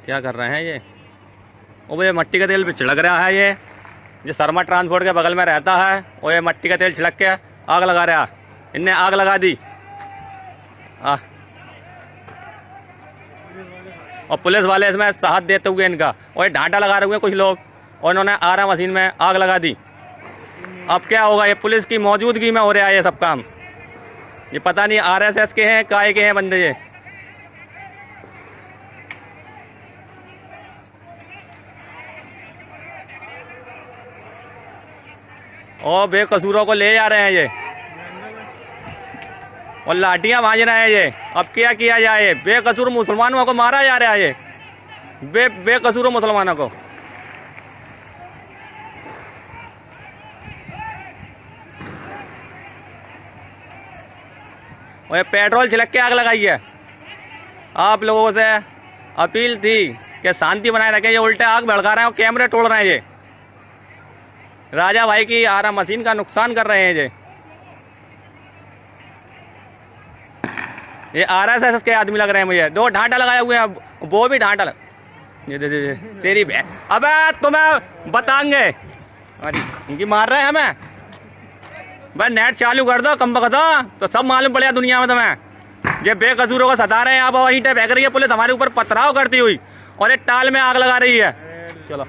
क्या कर रहे हैं ये? वो ये मट्टी का तेल भी छिड़क रहा है ये शर्मा ट्रांसपोर्ट के बगल में रहता है। वो ये मट्टी का तेल छिड़क के आग लगा रहा। इनने आग लगा दी। और पुलिस वाले इसमें साथ देते हुए इनका और डांटा लगा रहे हुए कुछ लोग, और इन्होंने आरा मशीन में आग लगा दी। अब क्या होगा? ये पुलिस की मौजूदगी में हो रहा है ये सब काम। ये पता नहीं आरएसएस के हैं काय के हैं बंदे ये। और बेकसूरों को ले जा रहे हैं ये और लाठियां भांज रहे हैं ये। अब क्या किया जाए? बेकसूर मुसलमानों को मारा जा रहा है ये, बेकसूर मुसलमानों को। और ये पेट्रोल छिड़क के आग लगाई है। आप लोगों से अपील थी कि शांति बनाए रखें। ये उल्टे आग भड़का रहे हैं और कैमरे तोड़ रहे हैं। राजा भाई की आरा मशीन का नुकसान कर रहे हैं ये आरएसएस के आदमी लग रहे हैं मुझे। दो ढांटा लगाए हुए हैं, वो भी ढांटा ये दे तेरी अबे तुम्हें बताएंगे। अरे इनकी मार रहे हैं हमें। भाई नेट चालू कर दो कम बखत, तो सब मालूम पड़ेगा दुनिया में तुम्हें। ये बेकसूरों को सता रहे हैं। अब वहीं पे बह रही है पुलिस हमारे ऊपर पथराव करती हुई और एक टाल में आग लगा रही है। चलो।